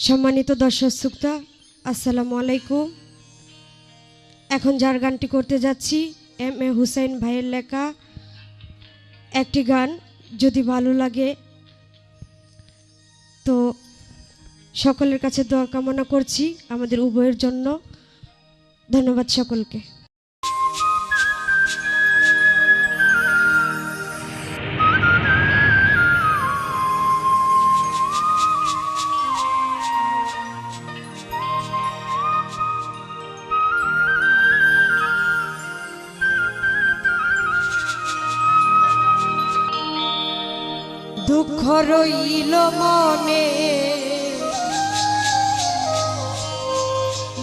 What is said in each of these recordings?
সম্মানিত দর্শক শ্রোতা, আসসালামু আলাইকুম। এখন যার গানটি করতে যাচ্ছি এম এ হুসাইন ভাইয়ের লেখা একটি গান। যদি ভালো লাগে তো সকলের কাছে দোয়া কামনা করছি আমাদের উভয়ের জন্য। ধন্যবাদ সকলকে। দুঃখ রইল মনে,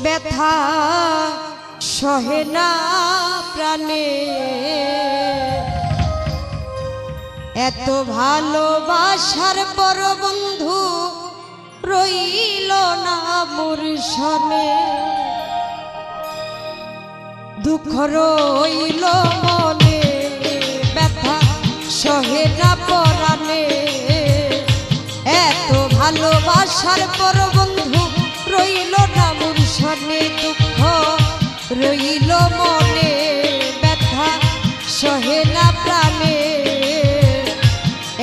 ব্যথা সহে না প্রাণে, এত ভালোবাসার পর বন্ধু রইল না মোর সনে। দুঃখ রইল মনে, ব্যথা সহে না পরাণে, এত ভালোবাসার পর বন্ধু রইল না মোর সনে। দুঃখ রইল মনে, ব্যথা সহে না প্রাণে,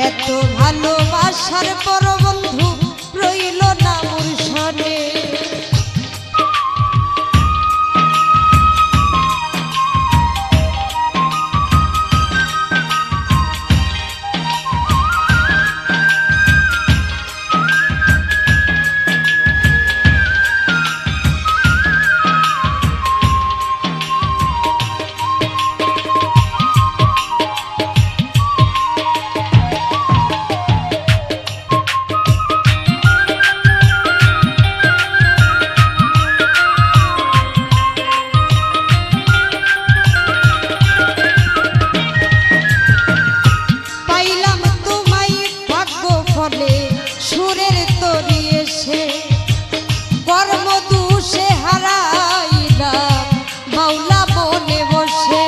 এত ভালোবাসার পর বন্ধু রইল না মোর সনে। সুরের তরি এসে কর্ম দুষে হারাইলাম মাওলা বনে বসে।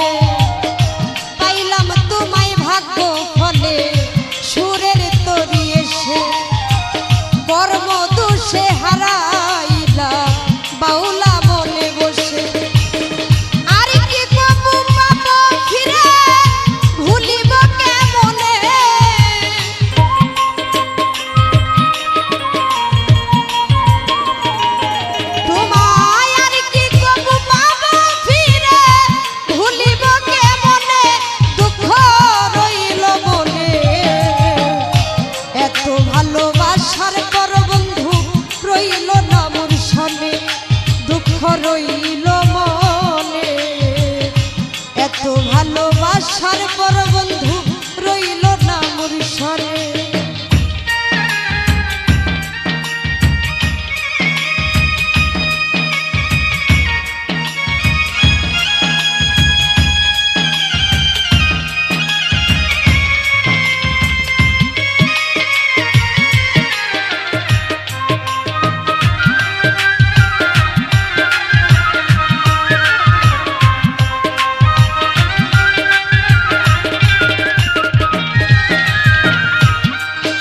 পাইলাম তোমায় ভাগ্য ফলে সুরের তরি এসে কর্ম দুষে হারাইলাম বাউলা বনে বসে। আর কি কবু পাবো ফিরে, ভুলিব কেমনে, রইল মনে, এত ভালোবাসার পর বন্ধু রইল না মোর সনে।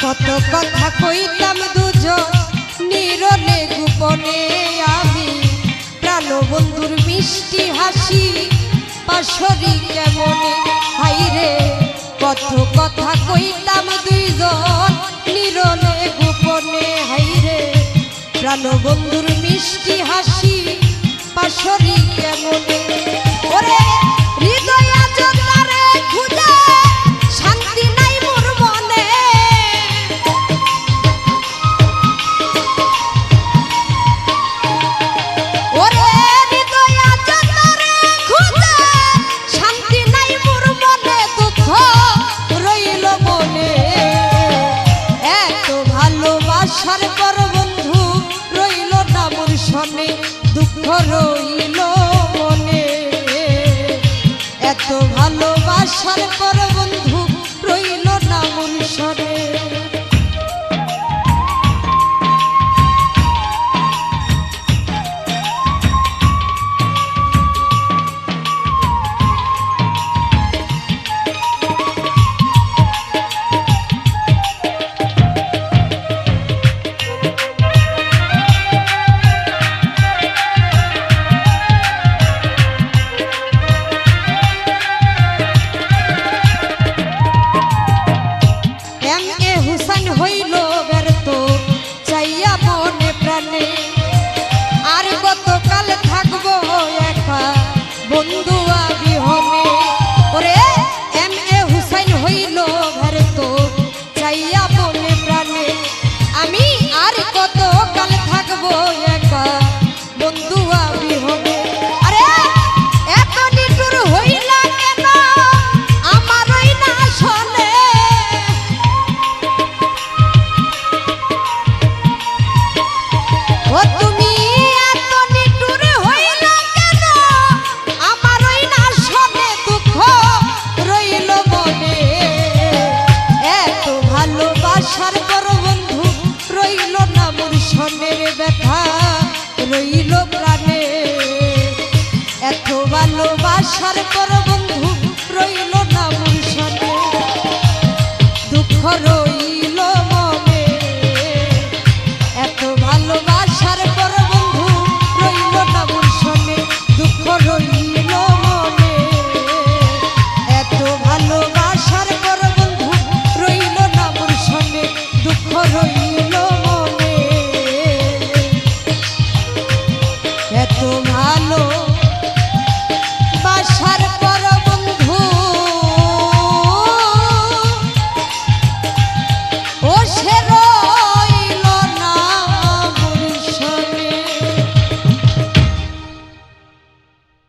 কত কথা কইতাম দুজন নীরবে গোপনে, আমি প্রাণ বন্ধুর মিষ্টি হাসি পাশরি কেমনে। হাইরে কত কথা কইতাম দুইজন নীরবে গোপনে, হাইরে প্রাণ বন্ধুর মিষ্টি হাসি পাশরি কেমনে। ওরে হৃদয় আজ তারে খুঁজে শান্তি নাই মোর মনে, দুঃখ রইল মনে, হইল ব্যর্থ চাইয়া বলে প্রাণে আমি আর কত কাল থাকবো একা বন্ধু আমি হবে আরে এত নিটুর হইলা কেন আমারই না শোনে ও তুমি এত নিটুর হইলা কেন আমারই না শোনে দুঃখ রইল মনে এত ভালোবাসার পর বন্ধু রইল না মোর সনের ব্যথা রইল প্রাণে এত ভালোবাসার পর